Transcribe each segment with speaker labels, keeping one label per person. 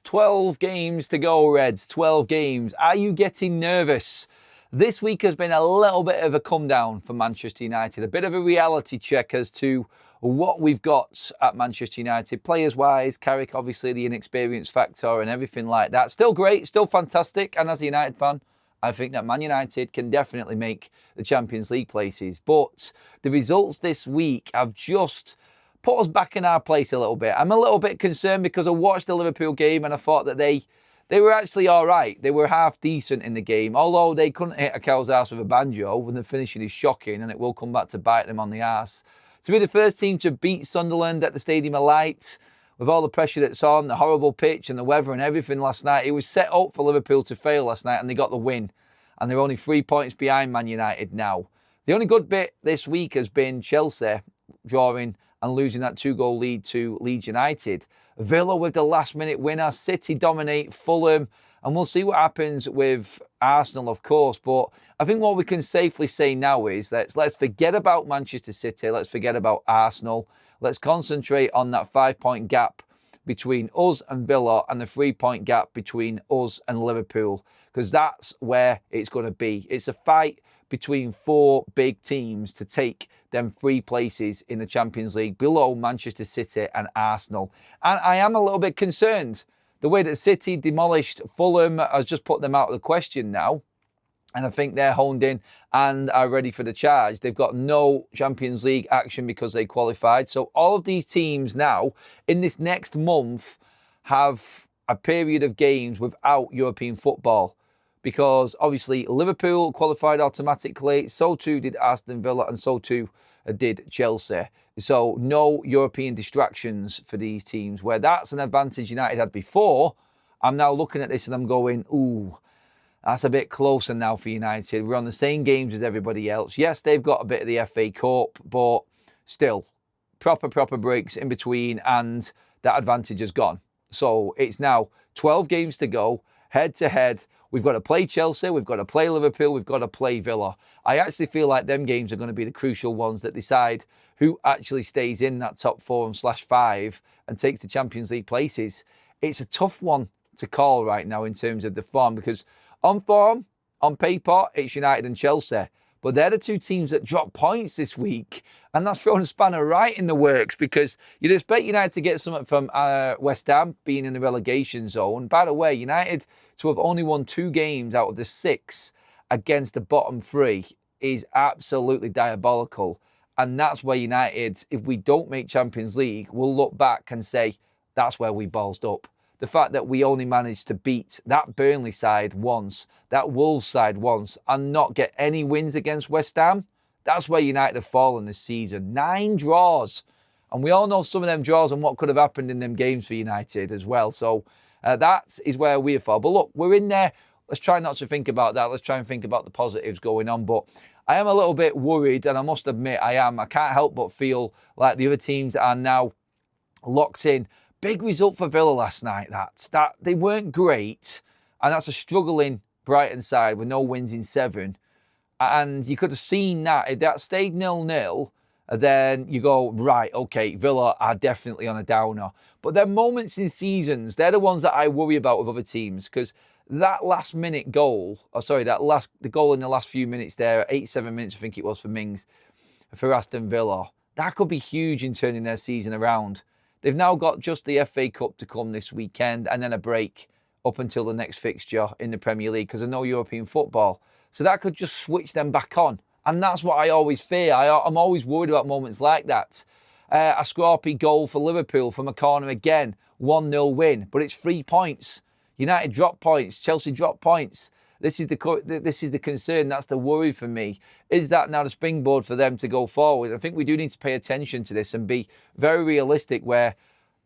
Speaker 1: 12 games to go, Reds. 12 games. Are you getting nervous? This week has been a little bit of a come down for Manchester United. A bit of a reality check as to what we've got at Manchester United. Players-wise, Carrick, obviously, the inexperience factor and everything like that. Still great, still fantastic. And as a United fan, I think that Man United can definitely make the Champions League places. But the results this week have just put us back in our place a little bit. I'm a little bit concerned because I watched the Liverpool game and I thought that they were actually all right. They were half decent in the game, although they couldn't hit a cow's ass with a banjo when the finishing is shocking and it will come back to bite them on the arse. To be the first team to beat Sunderland at the Stadium of Light, with all the pressure that's on, the horrible pitch and the weather and everything last night, it was set up for Liverpool to fail last night and they got the win. And they're only 3 points behind Man United now. The only good bit this week has been Chelsea drawing and losing that 2-goal lead to Leeds United. Villa with the last-minute winner. City dominate Fulham. And we'll see what happens with Arsenal, of course. But I think what we can safely say now is that let's forget about Manchester City. Let's forget about Arsenal. Let's concentrate on that 5-point gap between us and Villa and the 3-point gap between us and Liverpool. Because that's where it's going to be. It's a fight between 4 big teams to take them 3 places in the Champions League below Manchester City and Arsenal. And I am a little bit concerned. The way that City demolished Fulham has just put them out of the question now. And I think they're honed in and are ready for the charge. They've got no Champions League action because they qualified. So all of these teams now, in this next month, have a period of games without European football. Because obviously Liverpool qualified automatically, so too did Aston Villa, and so too did Chelsea. So no European distractions for these teams, where that's an advantage United had before. I'm now looking at this and I'm going, ooh, that's a bit closer now for United. We're on the same games as everybody else. Yes, they've got a bit of the FA Cup, but still, proper breaks in between, and that advantage has gone. So it's now 12 games to go, head-to-head. We've got to play Chelsea, we've got to play Liverpool, we've got to play Villa. I actually feel like them games are going to be the crucial ones that decide who actually stays in that top 4/5 and takes the Champions League places. It's a tough one to call right now in terms of the form, because on form, on paper, it's United and Chelsea. But they're the 2 teams that dropped points this week. And that's thrown a spanner right in the works, because you'd expect United to get something from West Ham being in the relegation zone. By the way, United to have only won 2 games out of the 6 against the bottom 3 is absolutely diabolical. And that's where United, if we don't make Champions League, will look back and say, that's where we ballsed up. The fact that we only managed to beat that Burnley side once, that Wolves side once, and not get any wins against West Ham, that's where United have fallen this season. 9 draws. And we all know some of them draws and what could have happened in them games for United as well. So that is where we have fallen. But look, we're in there. Let's try not to think about that. Let's try and think about the positives going on. But I am a little bit worried, and I must admit I am. I can't help but feel like the other teams are now locked in. Big result for Villa last night. That they weren't great, and that's a struggling Brighton side with no wins in 7. And you could have seen that if that stayed 0-0, then you go, right, okay, Villa are definitely on a downer. But their moments in seasons, they're the ones that I worry about with other teams, because that last-minute goal, the goal in the last few minutes there, 8-7 minutes I think it was for Mings, for Aston Villa, that could be huge in turning their season around. They've now got just the FA Cup to come this weekend and then a break up until the next fixture in the Premier League because of no European football. So that could just switch them back on. And that's what I always fear. I'm always worried about moments like that. A scrappy goal for Liverpool from a corner again. 1-0 win. But it's 3 points. United drop points. Chelsea drop points. This is the concern. That's the worry for me. Is that now the springboard for them to go forward? I think we do need to pay attention to this and be very realistic, where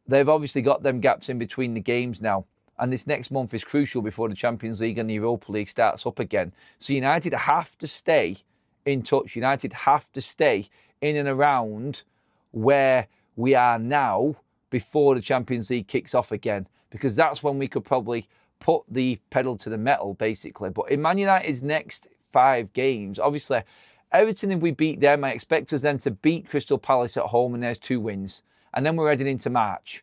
Speaker 1: they've obviously got them gaps in between the games now. And this next month is crucial before the Champions League and the Europa League starts up again. So United have to stay in touch. United have to stay in and around where we are now before the Champions League kicks off again. Because that's when we could probably put the pedal to the metal, basically. But in Man United's next 5 games, obviously, Everton, if we beat them, I expect us then to beat Crystal Palace at home, and there's 2 wins. And then we're heading into March.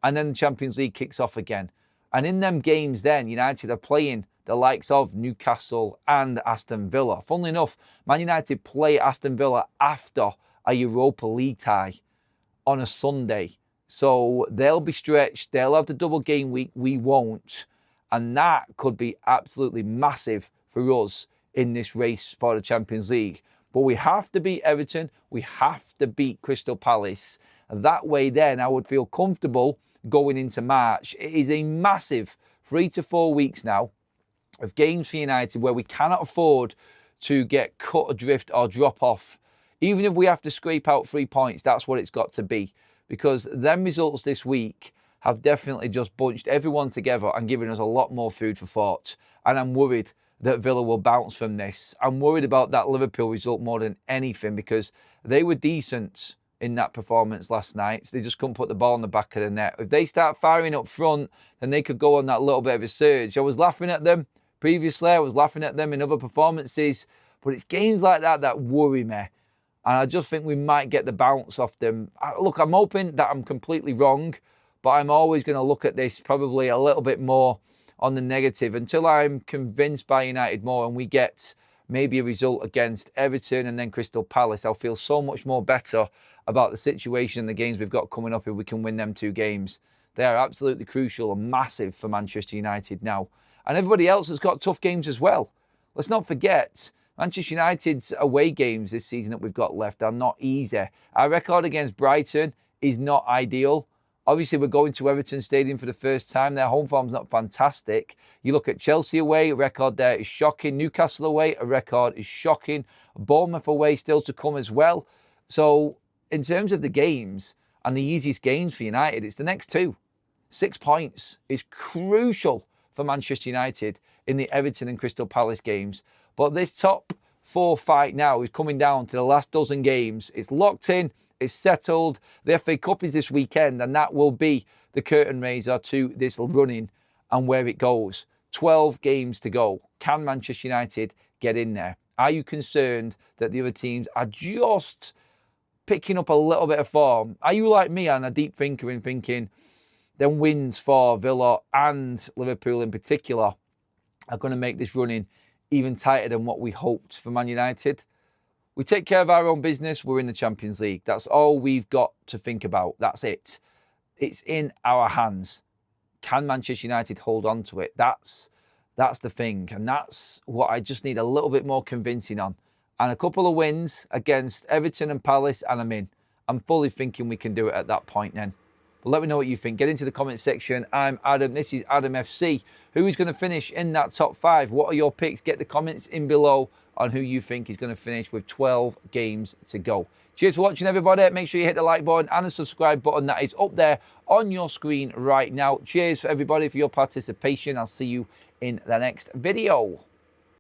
Speaker 1: And then the Champions League kicks off again. And in them games then, United are playing the likes of Newcastle and Aston Villa. Funnily enough, Man United play Aston Villa after a Europa League tie on a Sunday. So they'll be stretched. They'll have the double game week. We won't. And that could be absolutely massive for us in this race for the Champions League. But we have to beat Everton. We have to beat Crystal Palace. That way then I would feel comfortable going into March. It is a massive 3 to 4 weeks now of games for United where we cannot afford to get cut adrift or drop off. Even if we have to scrape out 3 points, that's what it's got to be. Because them results this week have definitely just bunched everyone together and given us a lot more food for thought. And I'm worried that Villa will bounce from this. I'm worried about that Liverpool result more than anything because they were decent in that performance last night. So they just couldn't put the ball in the back of the net. If they start firing up front, then they could go on that little bit of a surge. I was laughing at them previously. I was laughing at them in other performances. But it's games like that that worry me. And I just think we might get the bounce off them. Look, I'm hoping that I'm completely wrong, but I'm always going to look at this probably a little bit more on the negative until I'm convinced by United more and we get maybe a result against Everton and then Crystal Palace. I'll feel so much more better about the situation and the games we've got coming up if we can win them 2 games. They are absolutely crucial and massive for Manchester United now. And everybody else has got tough games as well. Let's not forget, Manchester United's away games this season that we've got left are not easy. Our record against Brighton is not ideal. Obviously, we're going to Everton Stadium for the first time. Their home form's not fantastic. You look at Chelsea away, a record there is shocking. Newcastle away, a record is shocking. Bournemouth away still to come as well. So, in terms of the games and the easiest games for United, it's the next 2. 6 points is crucial for Manchester United in the Everton and Crystal Palace games. But this top 4 fight now is coming down to the last dozen games. It's locked in. It's settled. The FA Cup is this weekend, and that will be the curtain raiser to this running and where it goes. 12 games to go. Can Manchester United get in there? Are you concerned that the other teams are just picking up a little bit of form? Are you like me and a deep thinker in thinking then wins for Villa and Liverpool in particular are going to make this running even tighter than what we hoped for Man United? We take care of our own business. We're in the Champions League. That's all we've got to think about. That's it. It's in our hands. Can Manchester United hold on to it? That's the thing. And that's what I just need a little bit more convincing on. And a couple of wins against Everton and Palace, and I'm in. I'm fully thinking we can do it at that point then. But let me know what you think. Get into the comment section. I'm Adam. This is Adam FC. Who is going to finish in that top 5? What are your picks? Get the comments in below on who you think is going to finish with 12 games to go. Cheers for watching, everybody. Make sure you hit the like button and the subscribe button that is up there on your screen right now. Cheers for everybody for your participation. I'll see you in the next video.